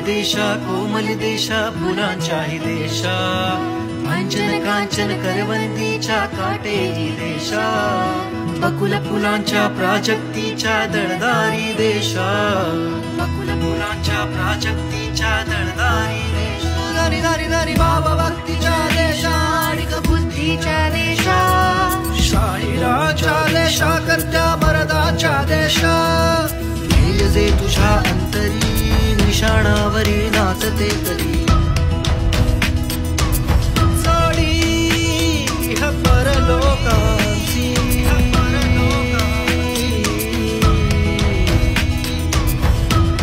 देशा कोमल देशा फुलांच्याही देशा अंचन कांचन करवंदीच्या काटेरी देशा बकुल फुलांच्या प्राजक्तीच्या दळदारी देशा बकुल फुलांच्या प्राजक्तीच्या दळदारी देशा दारी दारी दारी बाबा भक्तीच्या देशा आणि बुद्धीच्या देशा शाहिराच्या देशा करत्या मरदाच्या देशा जे तुझ्या अंतरी निशाणावरी नाचते तरी साडी परलोकांची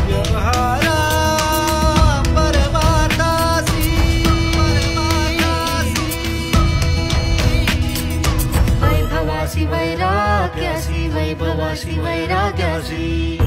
व्यवहारा परमार्थासी वैभवासी वैराग्यासी वैभवासी वैराग्यासी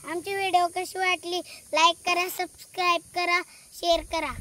आमची व्हिडिओ कशी वाटली लाईक करा सबस्क्राइब करा शेअर करा